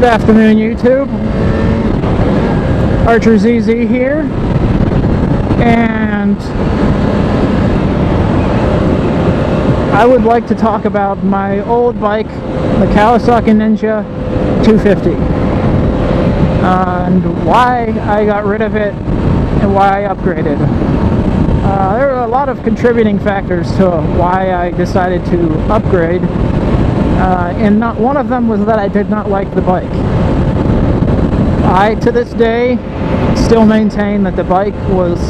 Good afternoon, YouTube. Archer ZZ here, and I would like to talk about my old bike, the Kawasaki Ninja 250, and why I got rid of it and why I upgraded. There were a lot of contributing factors to why I decided to upgrade. And not one of them was that I did not like the bike. I, to this day, still maintain that the bike was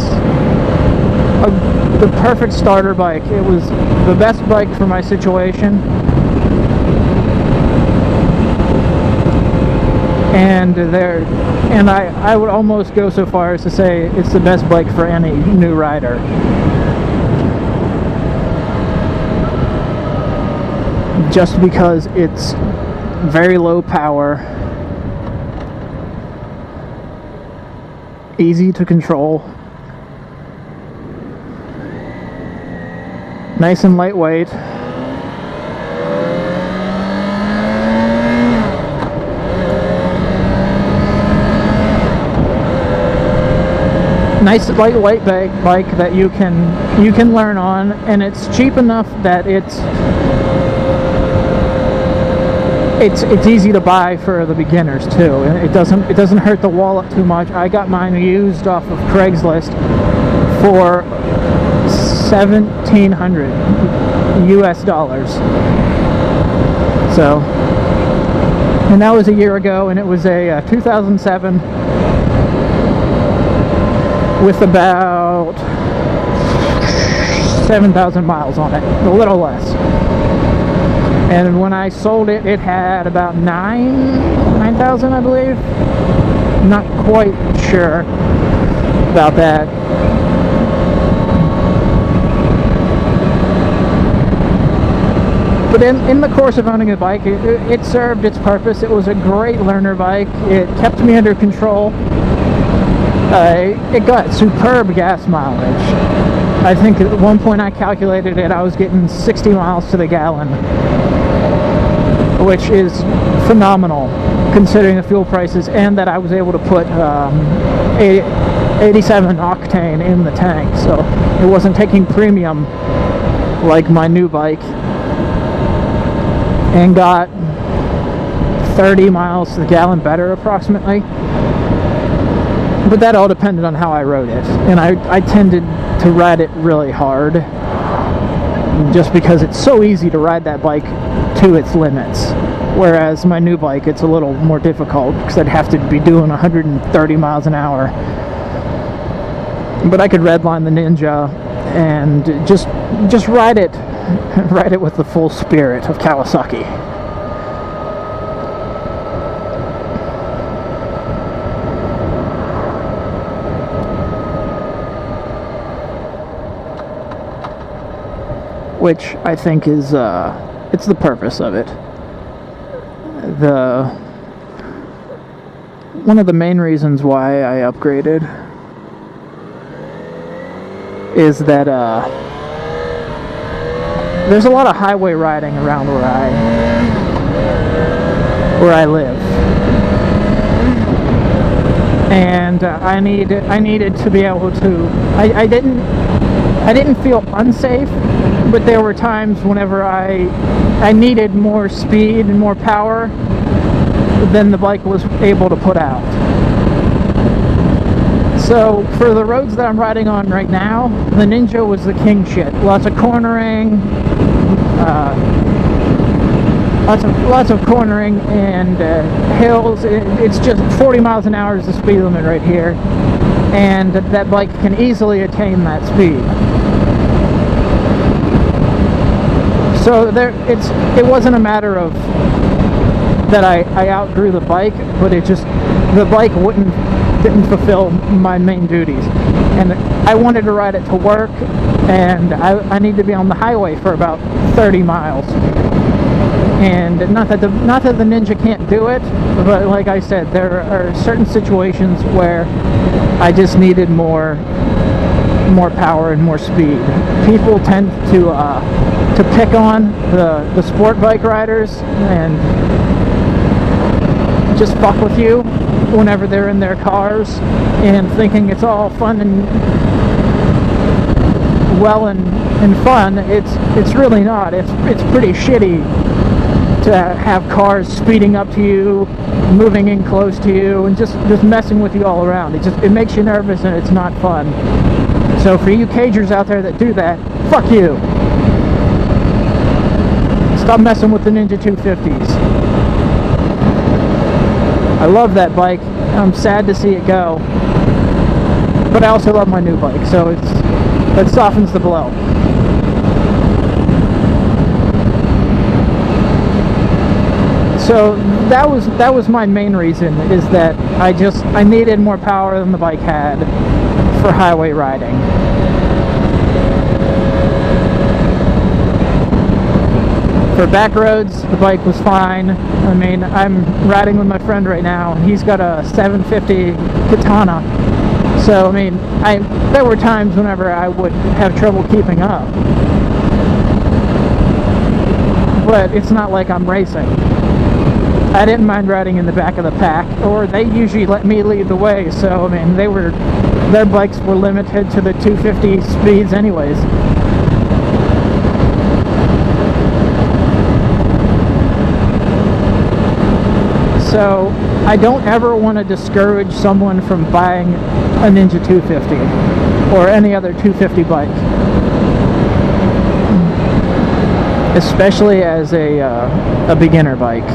the perfect starter bike. It was the best bike for my situation. And I would almost go so far as to say it's the best bike for any new rider. Just because it's very low power, easy to control, nice and lightweight, nice lightweight bike that you can learn on, and it's cheap enough that it's easy to buy for the beginners too. It doesn't hurt the wallet too much. I got mine used off of Craigslist for $1,700 US. So, and that was a year ago, and it was a 2007 with about 7,000 miles on it, a little less. And when I sold it, it had about 9,000, I believe. Not quite sure about that. But in the course of owning a bike, it served its purpose. It was a great learner bike. It kept me under control. It got superb gas mileage. I think at one point I calculated it, I was getting 60 miles to the gallon, which is phenomenal considering the fuel prices, and that I was able to put 87 octane in the tank, so it wasn't taking premium like my new bike, and got 30 miles to the gallon better approximately. But that all depended on how I rode it, and I tended to ride it really hard just because it's so easy to ride that bike to its limits, whereas my new bike, it's a little more difficult because I'd have to be doing 130 miles an hour. But I could redline the Ninja and just ride it with the full spirit of Kawasaki. Which I think is it's the purpose of it. One of the main reasons why I upgraded is that there's a lot of highway riding around where I live, and I needed to be able to. I didn't feel unsafe, but there were times whenever I needed more speed and more power than the bike was able to put out. So for the roads that I'm riding on right now, the Ninja was the king shit. Lots of cornering, lots of cornering and hills. It's just 40 miles an hour is the speed limit right here, and that bike can easily attain that speed. So it wasn't a matter of that I outgrew the bike, but the bike didn't fulfill my main duties, and I wanted to ride it to work, and I need to be on the highway for about 30 miles. And not that the Ninja can't do it, but like I said, there are certain situations where I just needed more power and more speed. People tend to pick on the sport bike riders and just fuck with you whenever they're in their cars and thinking it's all fun and well and fun. It's really not. It's pretty shitty to have cars speeding up to you, moving in close to you, and just messing with you all around. It makes you nervous, and it's not fun. So for you cagers out there that do that, fuck you. Stop messing with the Ninja 250s. I love that bike. I'm sad to see it go, but I also love my new bike, so that softens the blow. So that was my main reason, is that I needed more power than the bike had for highway riding. For back roads, the bike was fine. I mean, I'm riding with my friend right now, and he's got a 750 Katana. So, I mean, there were times whenever I would have trouble keeping up. But it's not like I'm racing. I didn't mind riding in the back of the pack, or they usually let me lead the way, so, I mean, their bikes were limited to the 250 speeds anyways. So I don't ever want to discourage someone from buying a Ninja 250 or any other 250 bike, especially as a beginner bike.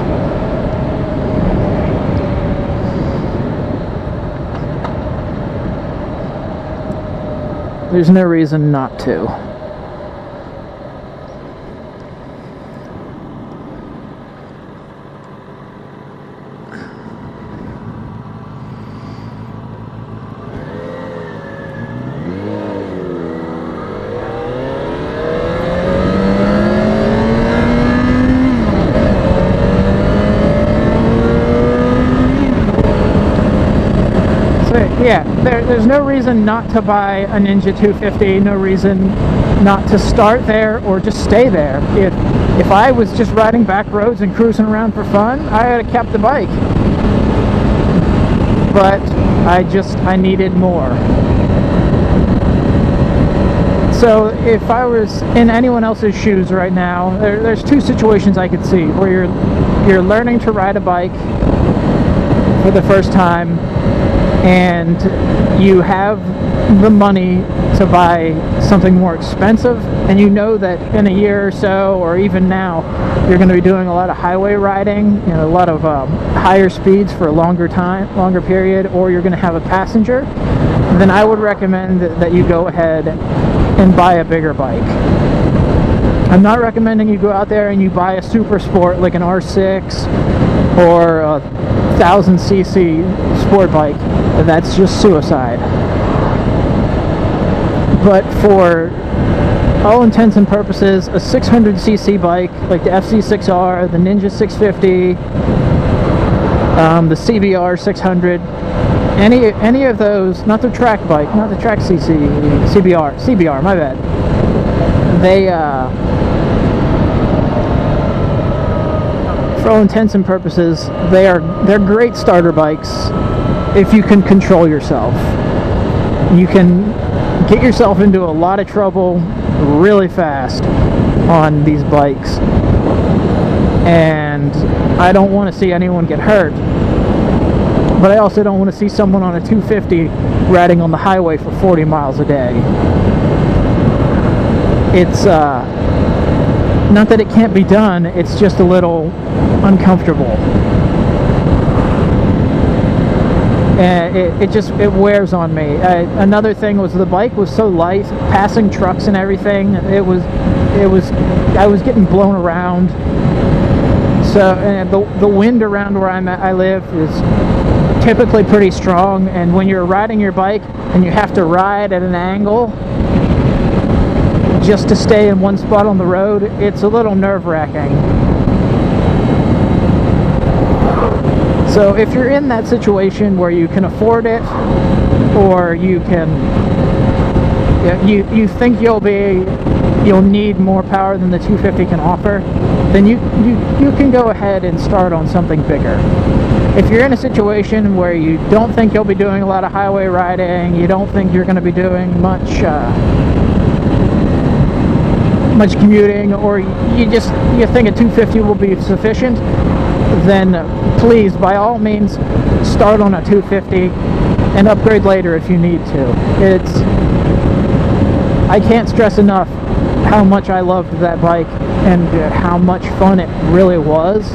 There's no reason not to. Yeah, there's no reason not to buy a Ninja 250, no reason not to start there or just stay there. If I was just riding back roads and cruising around for fun, I would have kept the bike. But I needed more. So if I was in anyone else's shoes right now, there's two situations I could see where you're learning to ride a bike for the first time, and you have the money to buy something more expensive, and you know that in a year or so, or even now, you're going to be doing a lot of highway riding, a lot of higher speeds for a longer period, or you're going to have a passenger, then I would recommend that you go ahead and buy a bigger bike. I'm not recommending you go out there and you buy a super sport like an R6 or a 1000cc sport bike. That's just suicide. But for all intents and purposes, a 600cc bike like the FC6R, the Ninja 650, the CBR 600, any of those, not the track bike, not the track CBR, my bad. They, for all intents and purposes, they're great starter bikes if you can control yourself. You can get yourself into a lot of trouble really fast on these bikes, and I don't want to see anyone get hurt, but I also don't want to see someone on a 250 riding on the highway for 40 miles a day. It's not that it can't be done, it's just a little uncomfortable. And it wears on me. Another thing was the bike was so light, passing trucks and everything. I was getting blown around. So the wind around where I live is typically pretty strong, and when you're riding your bike and you have to ride at an angle just to stay in one spot on the road, it's a little nerve-wracking. So if you're in that situation where you can afford it, or you can, you think you'll need more power than the 250 can offer, then you can go ahead and start on something bigger. If you're in a situation where you don't think you'll be doing a lot of highway riding, you don't think you're going to be doing much commuting, or you think a 250 will be sufficient, then please, by all means, start on a 250 and upgrade later if you need to. I can't stress enough how much I loved that bike and how much fun it really was.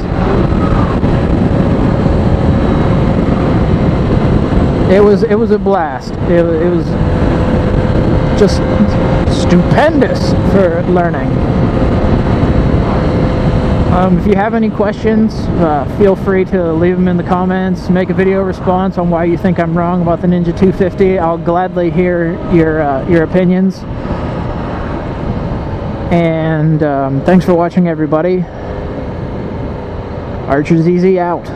It was a blast. It was just stupendous for learning. If you have any questions, feel free to leave them in the comments. Make a video response on why you think I'm wrong about the Ninja 250. I'll gladly hear your opinions. And thanks for watching, everybody. Archer's Easy out.